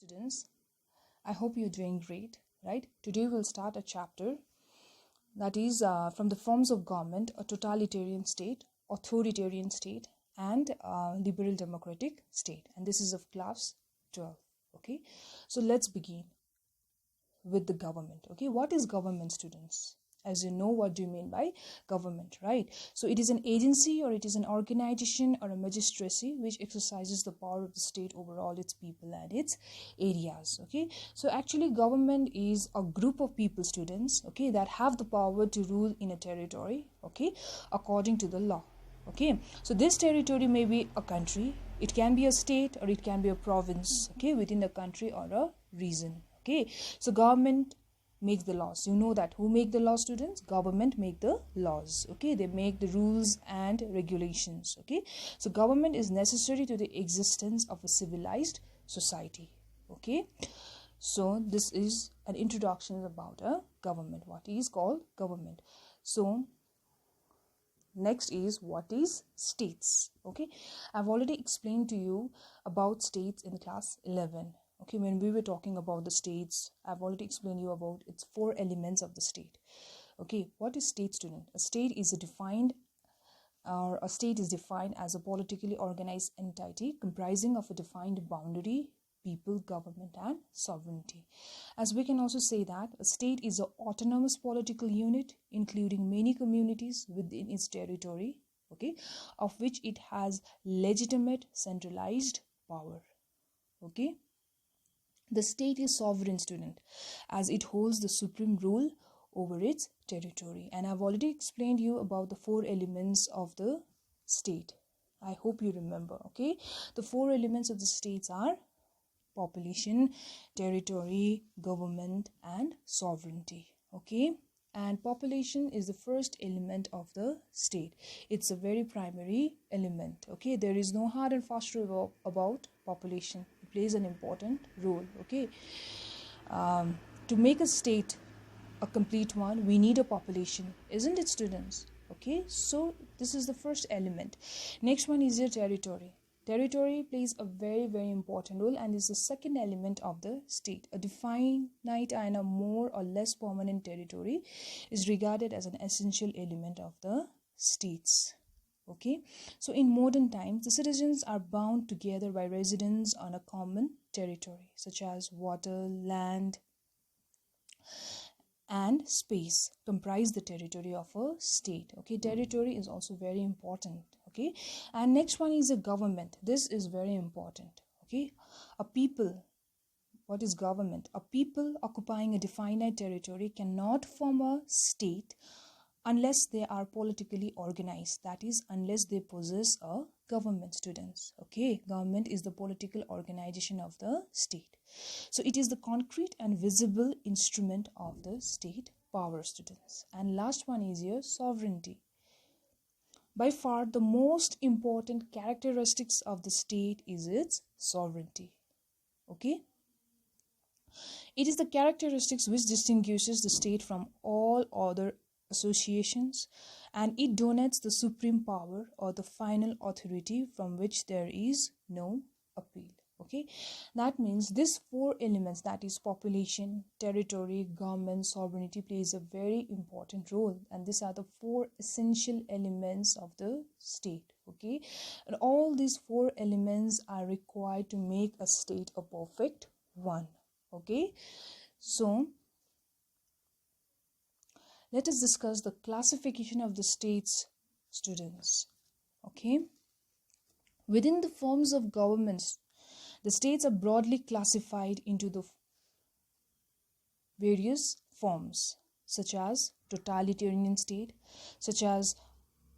students. I hope you're doing great, right? Today we'll start a chapter that is from the forms of government, a totalitarian state, authoritarian state, and liberal democratic state. And this is of class 12, okay? So let's begin with the government, okay? What is government, students? As you know, what do you mean by government, right? So it is an agency, or it is an organization, or a magistracy which exercises the power of the state over all its people and its areas, okay? So actually government is a group of people, students, okay, that have the power to rule in a territory, okay, according to the law, okay? So this territory may be a country, it can be a state, or it can be a province, okay, within a country or a region, okay? So government make the laws. You know that who make the laws, students? Government make the laws, okay? They make the rules and regulations, okay? So government is necessary to the existence of a civilized society, okay? So this is an introduction about a government, what is called government. So next is what is states, okay? I've already explained to you about states in class 11. Okay, when we were talking about the states, I've already explained you about its 4 elements of the state. Okay, what is state, student? A state is defined as a politically organized entity comprising of a defined boundary, people, government, and sovereignty. As we can also say that a state is an autonomous political unit including many communities within its territory, okay, of which it has legitimate centralized power, okay. The state is sovereign, student, as it holds the supreme rule over its territory. And I've already explained you about the 4 elements of the state. I hope you remember, okay? The 4 elements of the states are population, territory, government, and sovereignty, okay? And population is the first element of the state. It's a very primary element, okay? There is no hard and fast rule about population. It plays an important role, okay? To make a state a complete one, we need a population, isn't it, students? Okay, so this is the first element. Next one is your territory. Territory plays a very, very important role and is the second element of the state. A definite and a more or less permanent territory is regarded as an essential element of the states. Okay, so in modern times, the citizens are bound together by residence on a common territory, such as water, land, and space comprise the territory of a state. Okay, territory is also very important. Okay, and next one is a government. This is very important. Okay, a people. What is government? A people occupying a definite territory cannot form a state unless they are politically organized. That is, unless they possess a government, students. Okay, government is the political organization of the state. So it is the concrete and visible instrument of the state power, students. And last one is here, sovereignty. By far the most important characteristics of the state is its sovereignty. Okay, it is the characteristics which distinguishes the state from all other associations, and it donates the supreme power or the final authority from which there is no appeal. Okay, that means these 4 elements, that is population, territory, government, sovereignty, plays a very important role, and these are the 4 essential elements of the state. Okay, and all these 4 elements are required to make a state a perfect one. Okay, so let us discuss the classification of the states, students. Okay, within the forms of governments, the states are broadly classified into the various forms, such as totalitarian state, such as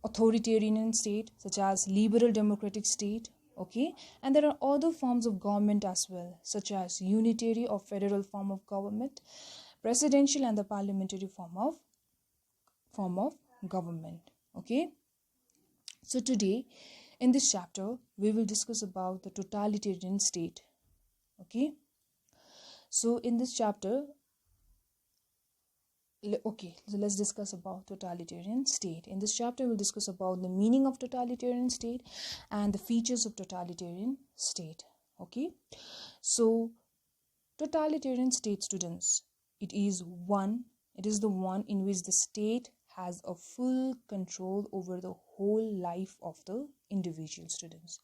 authoritarian state, such as liberal democratic state. Okay, and there are other forms of government as well, such as unitary or federal form of government, presidential, and the parliamentary form of government. Okay, so today in this chapter we will discuss about the totalitarian state. Okay, so in this chapter, okay, so let's discuss about totalitarian state. In this chapter we'll discuss about the meaning of totalitarian state and the features of totalitarian state. Okay, so Totalitarian state, students, it is the one in which the state has a full control over the whole life of the individual, students.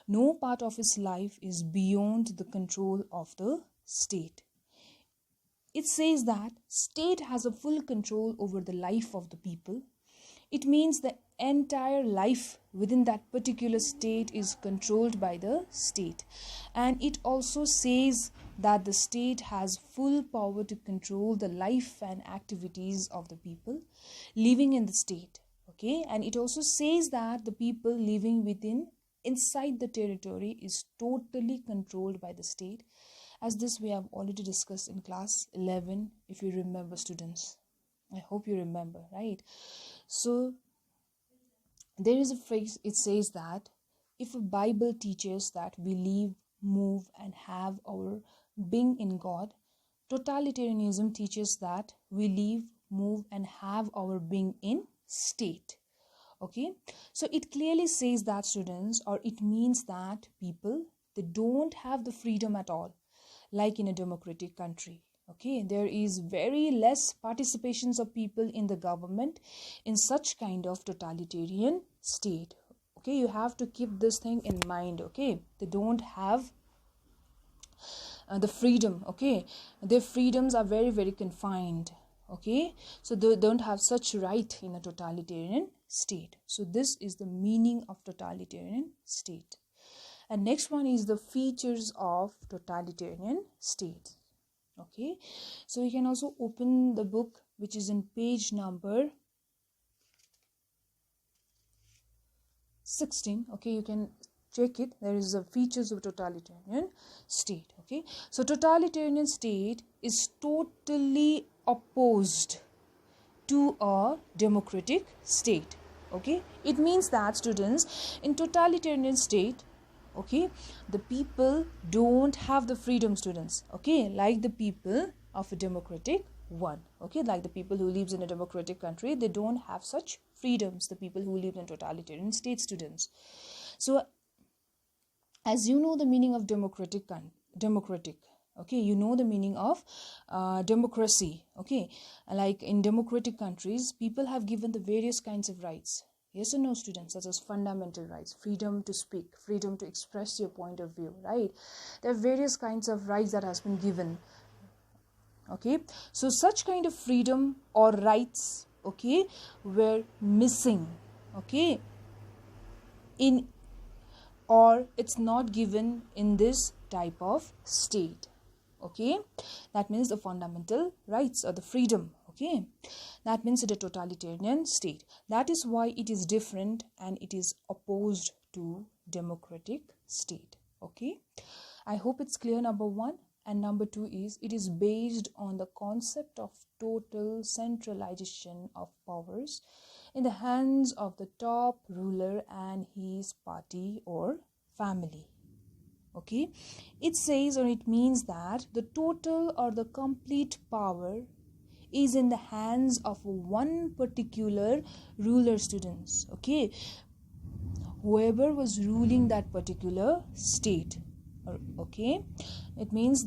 No part of his life is beyond the control of the state. It says that state has a full control over the life of the people. It means the entire life within that particular state is controlled by the state. And it also says that the state has full power to control the life and activities of the people living in the state. Okay, and it also says that the people living inside the territory is totally controlled by the state. As this we have already discussed in class 11, if you remember, students. I hope you remember, right? So there is a phrase, it says that if a Bible teaches that we live, move, and have our being in God, totalitarianism teaches that we live, move, and have our being in state. Okay, so it clearly says that, students, or it means that people, they don't have the freedom at all, like in a democratic country. Okay, there is very less participations of people in the government in such kind of totalitarian state. Okay, you have to keep this thing in mind. Okay, they don't have the freedom. Okay, their freedoms are very, very confined. Okay, so they don't have such right in a totalitarian state. So this is the meaning of totalitarian state. And next one is the features of totalitarian state. Okay, so you can also open the book, which is in page number 16. Okay, you can check it. There is the features of totalitarian state. Okay, so totalitarian state is totally opposed to a democratic state. Okay, it means that, students, in totalitarian state, okay, the people don't have the freedom, students. Okay, like the people of a democratic one. Okay, like the people who lives in a democratic country, they don't have such freedoms, the people who live in totalitarian state, students. So as you know the meaning of democratic, okay, you know the meaning of democracy. Okay, like in democratic countries, people have given the various kinds of rights. Yes or no, students? Such as fundamental rights, freedom to speak, freedom to express your point of view, right? There are various kinds of rights that has been given. Okay, so such kind of freedom or rights, okay, were missing. Okay, or it's not given in this type of state. Okay, that means the fundamental rights or the freedom. Okay, that means it's a totalitarian state. That is why it is different and it is opposed to democratic state. Okay, I hope it's clear, number one. And number two is, it is based on the concept of total centralization of powers in the hands of the top ruler and his party or family. Okay, it says, or it means that the total or the complete power is in the hands of one particular ruler, students. Okay, whoever was ruling that particular state. Okay, it means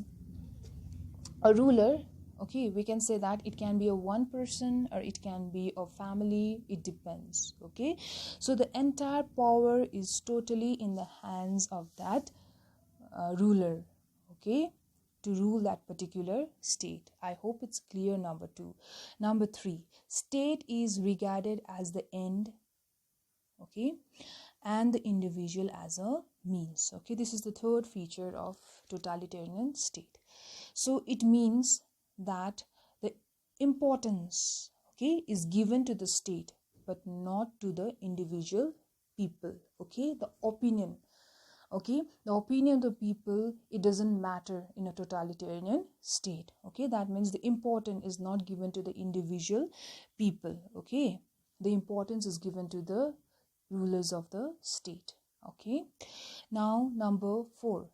a ruler. Okay, we can say that it can be a one person or it can be a family, it depends. Okay, so the entire power is totally in the hands of that ruler, okay, to rule that particular state. I hope it's clear, number two. Number three, state is regarded as the end, okay, and the individual as a means. Okay, this is the third feature of totalitarian state. So it means that the importance, okay, is given to the state but not to the individual people. Okay, the opinion, okay, the opinion of the people, it doesn't matter in a totalitarian state. Okay, that means the importance is not given to the individual people. Okay, the importance is given to the rulers of the state. Okay, now number four,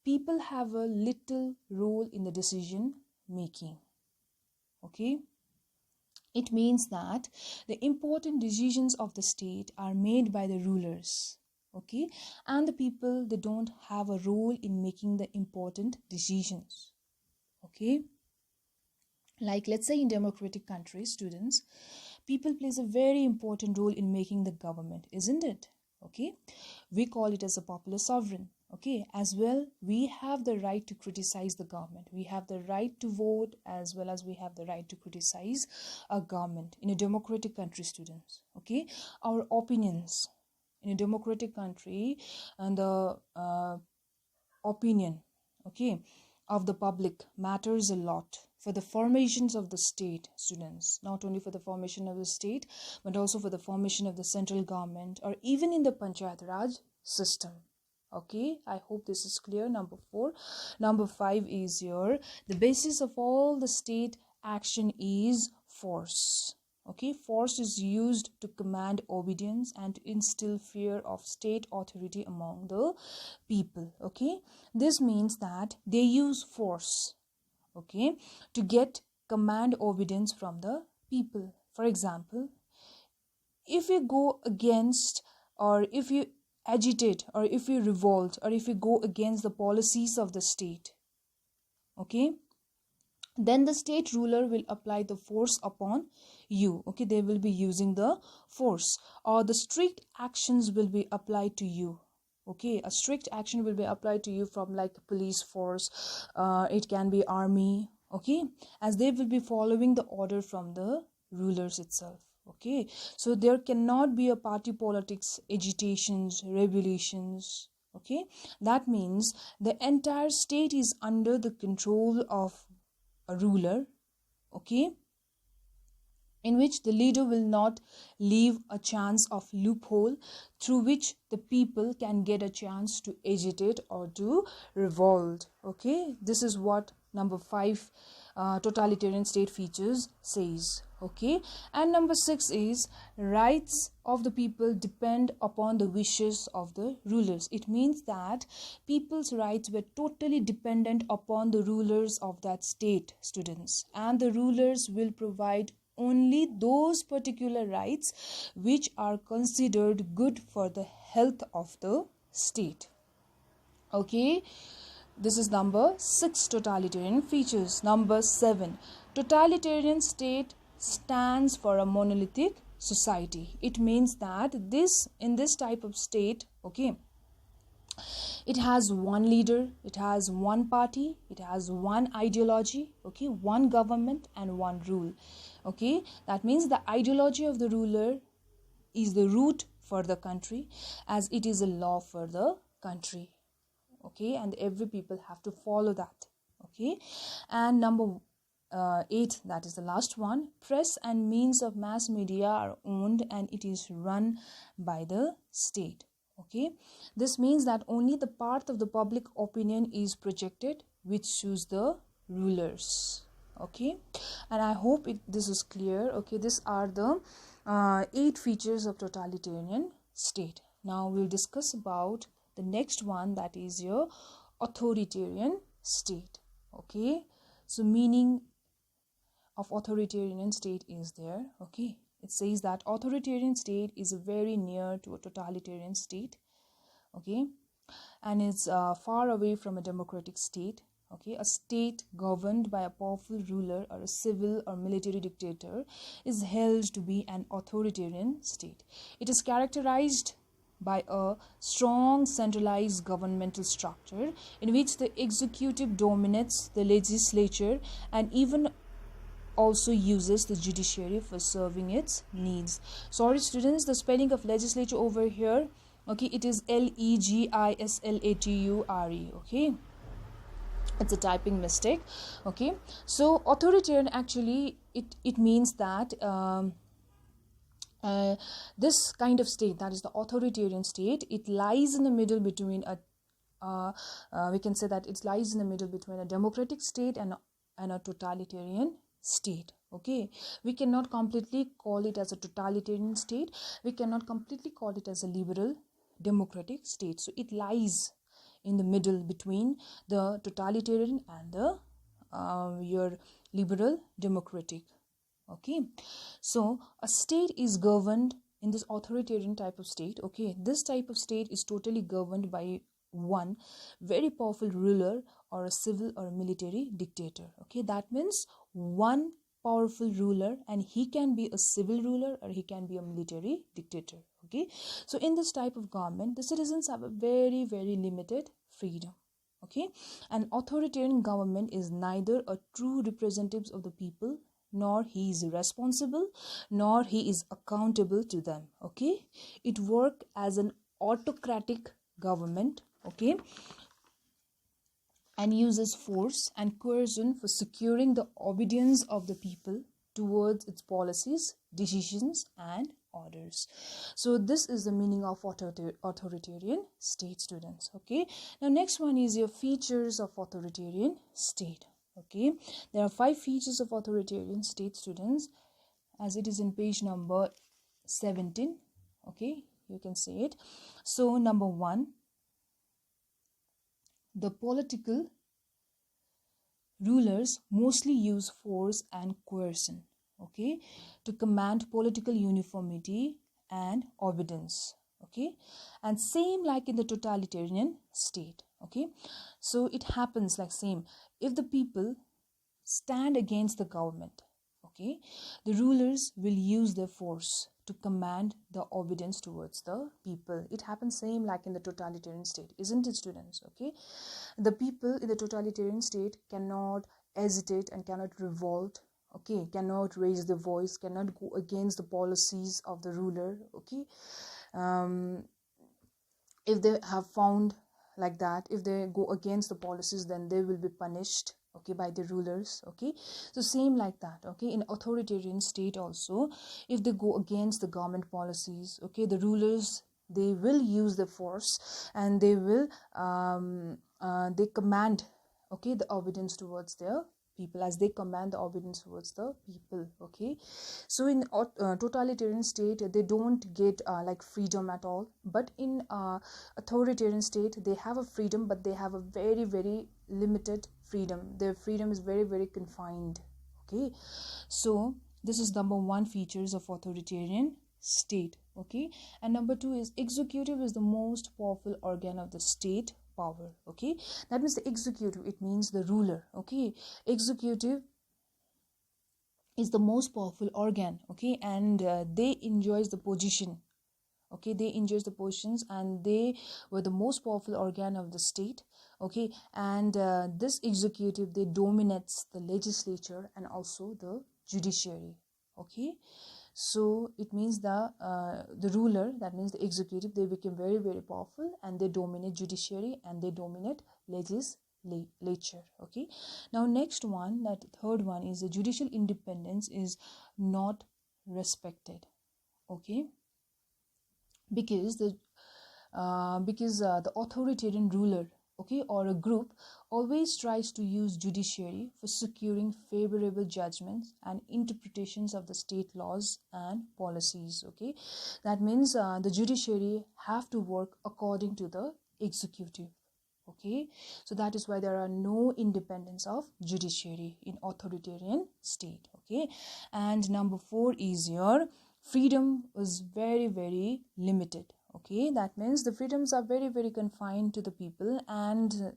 people have a little role in the decision making. Okay, it means that the important decisions of the state are made by the rulers. okay, and the people, they don't have a role in making the important decisions, okay. Like, let's say in democratic countries, students, people plays a very important role in making the government, isn't it? Okay, we call it as a popular sovereign. Okay, as well, we have the right to criticize the government. We have the right to vote, as well as we have the right to criticize a government in a democratic country, students. Okay, our opinions in a democratic country, and the opinion, okay, of the public matters a lot for the formations of the state, students. Not only for the formation of the state, but also for the formation of the central government, or even in the Panchayat Raj system. Okay, I hope this is clear. Number 4. Number 5 is here, the basis of all the state action is force. Okay, force is used to command obedience and to instill fear of state authority among the people. Okay, this means that they use force, okay, to get command obedience from the people. For example, if you go against, or if you agitate, or if you revolt, or if you go against the policies of the state, okay, then the state ruler will apply the force upon you. Okay, they will be using the force, or the strict actions will be applied to you. Okay, a strict action will be applied to you from like police force, it can be army, okay, as they will be following the order from the rulers itself. Okay, so there cannot be a party politics, agitations, rebellions. Okay, that means the entire state is under the control of a ruler, okay, in which the leader will not leave a chance of loophole through which the people can get a chance to agitate or to revolt. Okay, this is what number 5 totalitarian state features says. Okay, and number 6 is rights of the people depend upon the wishes of the rulers. It means that people's rights were totally dependent upon the rulers of that state, students, and the rulers will provide only those particular rights which are considered good for the health of the state. Okay, this is number 6 totalitarian features. Number 7, totalitarian state stands for a monolithic society. It means that in this type of state, okay, it has one leader, it has one party, it has one ideology, okay, one government and one rule. Okay, that means the ideology of the ruler is the root for the country, as it is a law for the country. Okay, and every people have to follow that. Okay, and number 8, that is the last one, press and means of mass media are owned and it is run by the state. Okay, this means that only the part of the public opinion is projected which suits the rulers. Okay, and I hope this is clear. Okay, these are the 8 features of totalitarian state. Now we'll discuss about the next one, that is your authoritarian state. Okay, so meaning of authoritarian state is there. Okay, it says that authoritarian state is very near to a totalitarian state. Okay, and it's far away from a democratic state. Okay, a state governed by a powerful ruler or a civil or military dictator is held to be an authoritarian state. It is characterized by a strong centralized governmental structure in which the executive dominates the legislature and even also uses the judiciary for serving its needs. Sorry students, the spelling of legislature over here, okay, it is legislature. Okay, it's a typing mistake. Okay, so authoritarian, actually it means that this kind of state, that is the authoritarian state, it lies in the middle between we can say that it lies in the middle between a democratic state and a totalitarian state. Okay, we cannot completely call it as a totalitarian state, we cannot completely call it as a liberal democratic state. So it lies in the middle between the totalitarian and the your liberal democratic. Okay, so a state is governed in this authoritarian type of state, okay, this type of state is totally governed by one very powerful ruler or a civil or a military dictator. Okay, that means one powerful ruler, and he can be a civil ruler or he can be a military dictator. Okay, so in this type of government, the citizens have a very, very limited freedom. Okay, an authoritarian government is neither a true representative of the people, nor he is responsible, nor he is accountable to them. Okay, it works as an autocratic government. Okay, and uses force and coercion for securing the obedience of the people towards its policies, decisions, and orders. So this is the meaning of authoritarian state, students. Okay, now next one is your features of authoritarian state. Okay, there are 5 features of authoritarian state, students, as it is in page number 17. Okay, you can say it. So number 1, the political rulers mostly use force and coercion, okay, to command political uniformity and obedience. Okay, and same like in the totalitarian state. Okay, so it happens like same. If the people stand against the government, okay, the rulers will use their force to command the obedience towards the people. It happens same like in the totalitarian state, isn't it, students? Okay, the people in the totalitarian state cannot hesitate and cannot revolt, okay, cannot raise their voice, cannot go against the policies of the ruler. Okay, if they have found like that, if they go against the policies, then they will be punished, okay, by the rulers. Okay, so same like that. Okay, in authoritarian state also, if they go against the government policies, okay, the rulers, they will use the force and they will they command, okay, the obedience towards their people, as they command the obedience towards the people. Okay, so in totalitarian state, they don't get like freedom at all, but in authoritarian state, they have a freedom, but they have a very, very limited freedom. Their freedom is very, very confined. Okay, so this is number 1 features of authoritarian state. Okay, and number 2 is executive is the most powerful organ of the state power. Okay, that means the executive, it means the ruler. Okay, executive is the most powerful organ. Okay, and they enjoys the position. Okay, they enjoys the positions, and they were the most powerful organ of the state. Okay, and this executive, they dominates the legislature and also the judiciary. Okay, so it means the ruler, that means the executive, they became very, very powerful, and they dominate judiciary and they dominate legislature. Okay, now next one, that third one, is the judicial independence is not respected. Okay, because the authoritarian ruler, okay, or a group always tries to use judiciary for securing favorable judgments and interpretations of the state laws and policies. Okay, that means the judiciary have to work according to the executive. Okay, so that is why there are no independence of judiciary in authoritarian state. Okay, and number 4 is your freedom was very, very limited. Okay, that means the freedoms are very, very confined to the people, and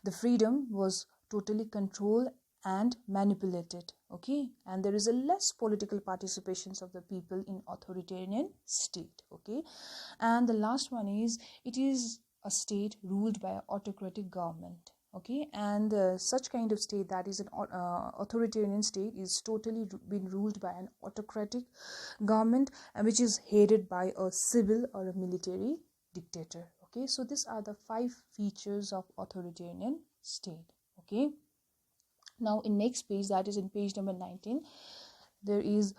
the freedom was totally controlled and manipulated. Okay, and there is a less political participations of the people in authoritarian state. Okay, and the last one is, it is a state ruled by an autocratic government. Okay, and such kind of state, that is an authoritarian state, is totally been ruled by an autocratic government, which is headed by a civil or a military dictator. Okay, so these are the 5 features of authoritarian state. Okay, now in next page, that is in page number 19, there is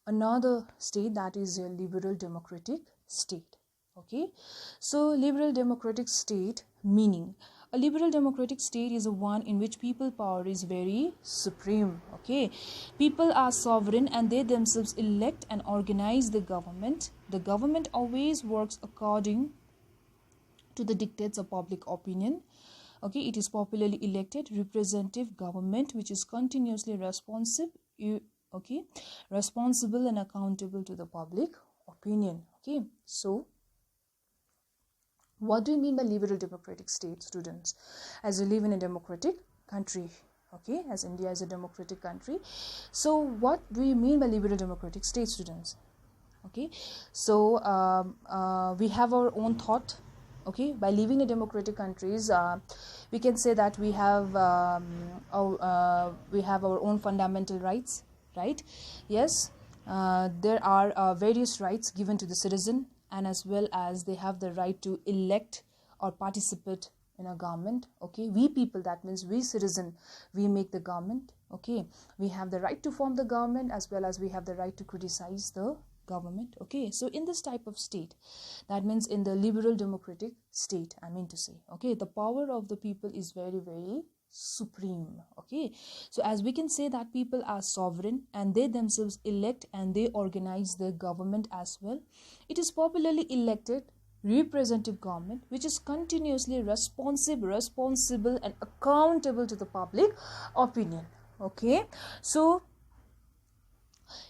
another state, that is a liberal democratic state. Okay, so liberal democratic state meaning, a liberal democratic state is a one in which people power is very supreme. Okay, people are sovereign and they themselves elect and organize the government. The government always works according to the dictates of public opinion. Okay, it is popularly elected representative government which is continuously responsive, okay, responsible and accountable to the public opinion. Okay, so what do you mean by liberal democratic state, students? As we live in a democratic country, okay, as India is a democratic country. So what do you mean by liberal democratic state, students? Okay, so we have our own thought. Okay, by living in democratic countries, we can say that we have our own fundamental rights, right? Yes, there are various rights given to the citizen, and as well as they have the right to elect or participate in a government. Okay, we people, that means we citizen, we make the government. Okay, we have the right to form the government, as well as we have the right to criticize the government. Okay, so in this type of state, that means in the liberal democratic state, I mean to say, okay, the power of the people is very, very supreme. Okay, so as we can say that people are sovereign and they themselves elect and they organize their government as well. It is popularly elected representative government which is continuously responsible and accountable to the public opinion. Okay, so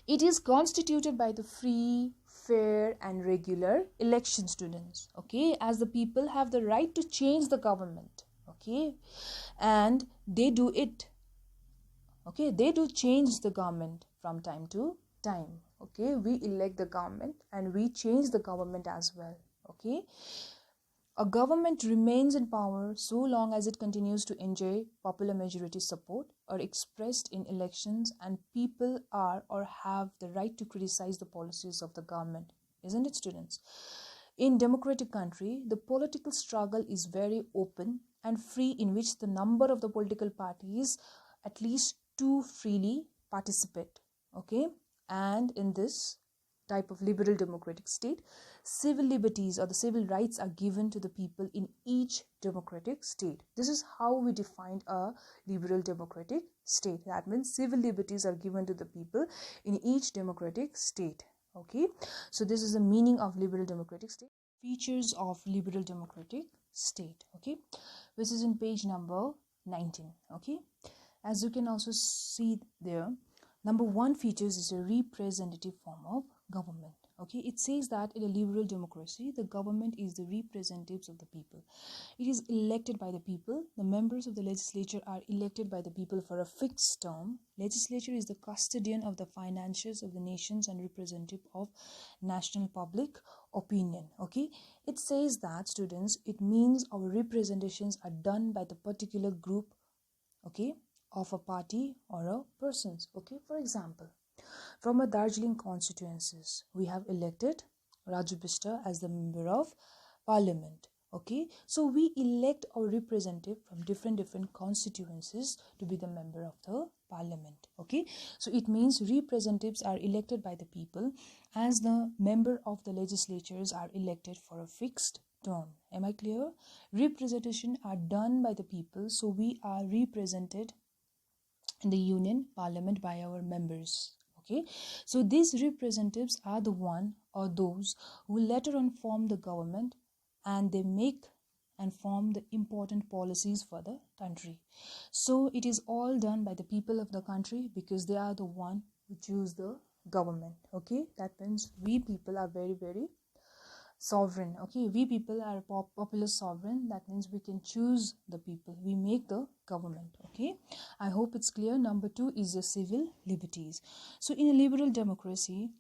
it is constituted by the free, fair and regular election, students. Okay, as the people have the right to change the government. Okay, and they do it. Okay, they do change the government from time to time. Okay, we elect the government and we change the government as well. Okay, a government remains in power so long as it continues to enjoy popular majority support or expressed in elections, and people are or have the right to criticize the policies of the government. Isn't it, students? In democratic country, the political struggle is very open and free, in which the number of the political parties, at least two, freely participate. Okay, and in this type of liberal democratic state, civil liberties or the civil rights are given to the people in each democratic state. This is how we defined a liberal democratic state. That means civil liberties are given to the people in each democratic state. Okay, so this is the meaning of liberal democratic state. Features of liberal democratic state. Okay, which is in page number 19. Okay, as you can also see there, number one features is a representative form of government. Okay, it says that in a liberal democracy, the government is the representatives of the people. It is elected by the people. The members of the legislature are elected by the people for a fixed term. Legislature is the custodian of the finances of the nations and representative of national public opinion. Okay, it says that, students, it means our representations are done by the particular group, okay, of a party or a persons. Okay, for example, from a Darjeeling constituencies, we have elected Raju Bista as the member of parliament. Okay, so we elect our representative from different constituencies to be the member of the parliament. Okay, so it means representatives are elected by the people, as the member of the legislatures are elected for a fixed term. Am I clear? Representation are done by the people, so we are represented in the union parliament by our members. Okay, so these representatives are the one or those who later on form the government, and they make and form the important policies for the country. So it is all done by the people of the country, because they are the one who choose the government. Okay, that means we people are very, very sovereign. Okay, we people are popular sovereign. That means we can choose the people, we make the government. Okay, I hope it's clear. Number two is the civil liberties. So in a liberal democracy,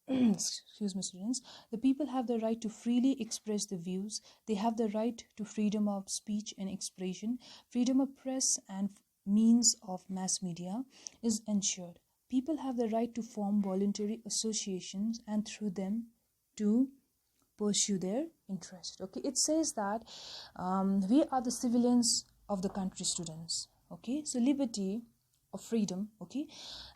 excuse me, students, the people have the right to freely express their views. They have the right to freedom of speech and expression. Freedom of press and means of mass media is ensured. People have the right to form voluntary associations and through them to pursue their interest. Okay, it says that we are the civilians of the country, students. Okay, so liberty of freedom. Okay,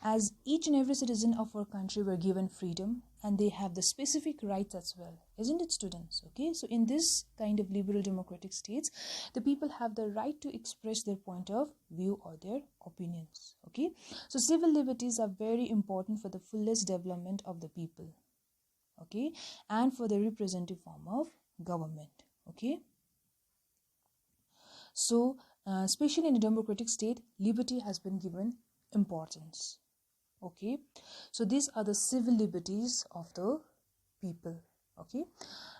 as each and every citizen of our country were given freedom, and they have the specific rights as well, isn't it, students? Okay, so in this kind of liberal democratic states, the people have the right to express their point of view or their opinions. Okay, so civil liberties are very important for the fullest development of the people. Okay, and for the representative form of government. Okay, so especially in a democratic state, liberty has been given importance. Okay, so these are the civil liberties of the people. Okay.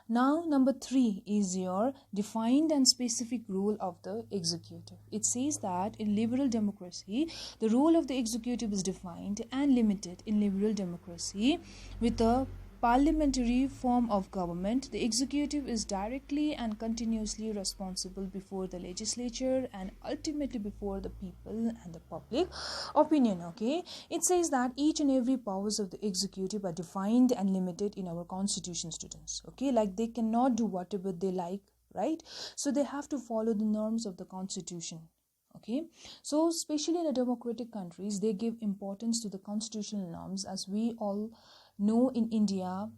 Now, number 3 is your defined and specific role of the executive. It says that in liberal democracy, the role of the executive is defined and limited. In liberal democracy, with a parliamentary form of government, the executive is directly and continuously responsible before the legislature and ultimately before the people and the public opinion. Okay, it says that each and every powers of the executive are defined and limited in our constitution, students. Okay, like they cannot do whatever they like, right? So they have to follow the norms of the constitution. Okay, so especially in the democratic countries, they give importance to the constitutional norms, as we all know in India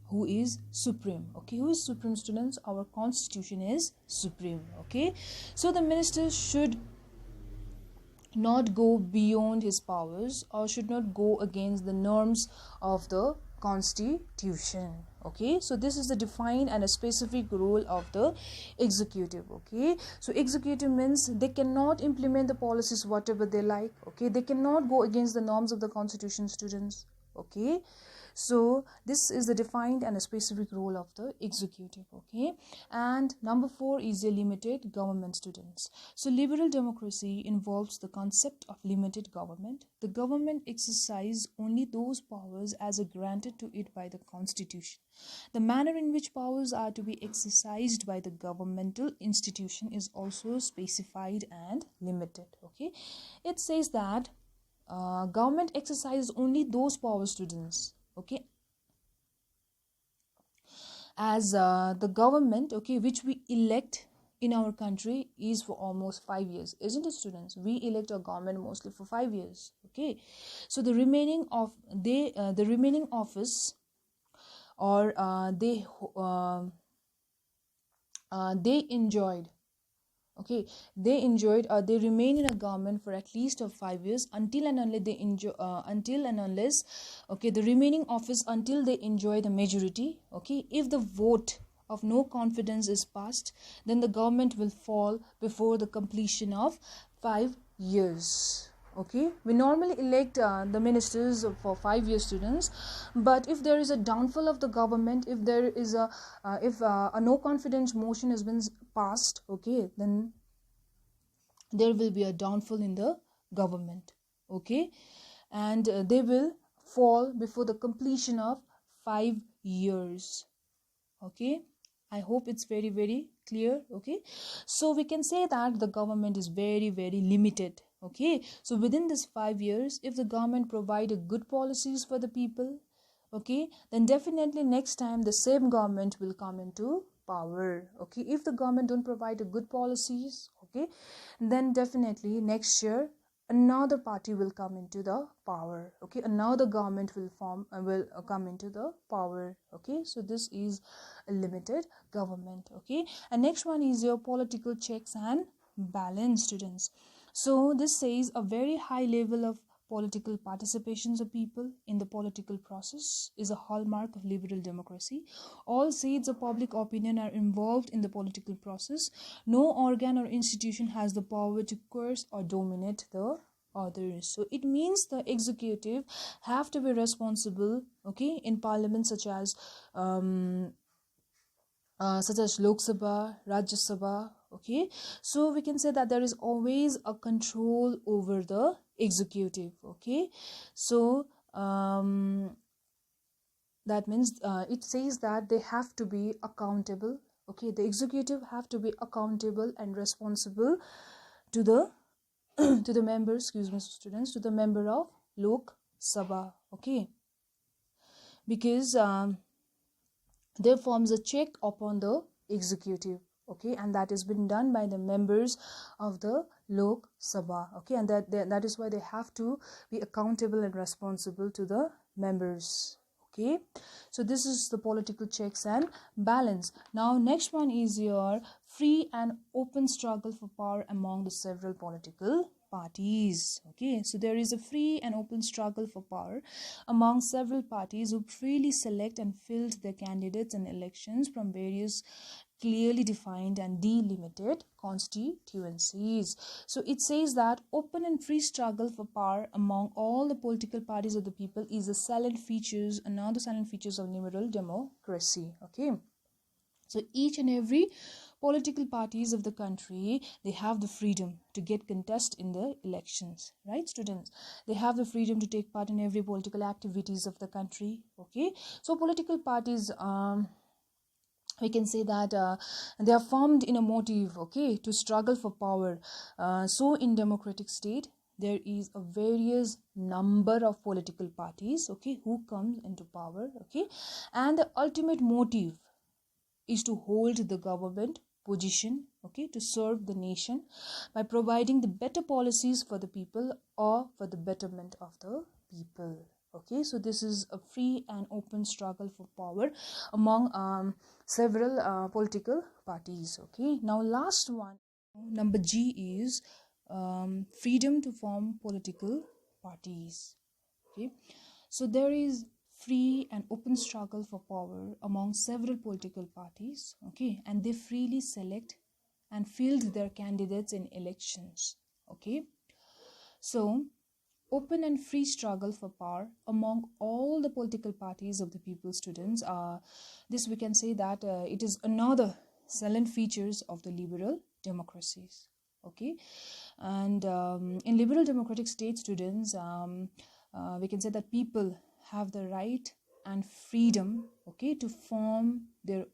who is supreme. Okay, who is supreme, students? Our constitution is supreme. Okay, so the minister should not go beyond his powers or should not go against the norms of the constitution. Okay, so this is the defined and a specific role of the executive. Okay, so executive means they cannot implement the policies whatever they like. Okay, they cannot go against the norms of the constitution, students. Okay, so this is the defined and a specific role of the executive. Okay, and number 4 is a limited government, students. So liberal democracy involves the concept of limited government. The government exercises only those powers as are granted to it by the constitution. The manner in which powers are to be exercised by the governmental institution is also specified and limited. Okay, it says that government exercises only those powers, students. Okay, as the government, okay, which we elect in our country is for almost 5 years, isn't it, students? We elect our government mostly for 5 years. Okay, so the remaining office, or they enjoyed, okay, they remain in a government for at least of 5 years until and unless okay, the remaining office until they enjoy the majority. Okay, if the vote of no confidence is passed, then the government will fall before the completion of 5 years. Okay, we normally elect the ministers for 5 years, students, but if there is a downfall of the government, if there is a no confidence motion has been passed, okay, then there will be a downfall in the government. Okay, and they will fall before the completion of 5 years. Okay, I hope it's very, very clear. Okay, so we can say that the government is very, very limited. Okay, so within this 5 years, if the government provide a good policies for the people, okay, then definitely next time the same government will come into power. Okay, if the government don't provide a good policies, okay, then definitely next year another party will come into the power. Okay, another government will come into the power. Okay, so this is a limited government. Okay, and next one is your political checks and balance, students. So this says a very high level of political participations of people in the political process is a hallmark of liberal democracy. All shades of public opinion are involved in the political process. No organ or institution has the power to coerce or dominate the others. So it means the executive have to be responsible, okay, in parliament such as Lok Sabha, Rajya Sabha. Okay, so we can say that there is always a control over the executive. Okay, so that means it says that they have to be accountable. Okay, the executive have to be accountable and responsible to the to the members, excuse me, students, to the member of Lok Sabha. Okay, because there forms a check upon the executive. Okay, and that has been done by the members of the Lok Sabha. Okay, and that is why they have to be accountable and responsible to the members. Okay, so this is the political checks and balance. Now next one is your free and open struggle for power among the several political parties. Okay, so there is a free and open struggle for power among several parties who freely select and field their candidates in elections from various clearly defined and delimited constituencies. So it says that open and free struggle for power among all the political parties of the people is another salient features of liberal democracy. Okay. So each and every political parties of the country, they have the freedom to get contest in the elections, right, students? They have the freedom to take part in every political activities of the country. Okay, so political parties, we can say that they are formed in a motive, okay, to struggle for power. So in democratic state, there is a various number of political parties, okay, who comes into power, okay, and the ultimate motive is to hold the government position, okay, to serve the nation by providing the better policies for the people or for the betterment of the people. Okay, so this is a free and open struggle for power among several political parties. Okay, now last one, number G, is freedom to form political parties. Okay, so there is free and open struggle for power among several political parties, okay, and they freely select and field their candidates in elections. Okay, so open and free struggle for power among all the political parties of the people, students. This we can say that it is another salient features of the liberal democracies. Okay, and in liberal democratic state, students, we can say that people have the right and freedom, okay, to form their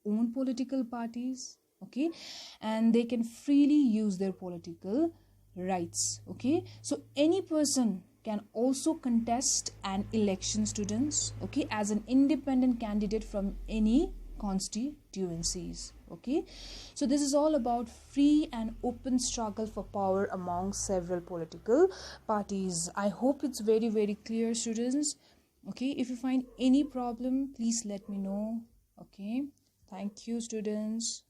own political parties, okay, and they can freely use their political rights. Okay, so any person can also contest an election, students, okay, as an independent candidate from any constituencies. Okay, so this is all about free and open struggle for power among several political parties. I hope it's very, very clear, students. Okay, if you find any problem, please let me know. Okay, thank you, students.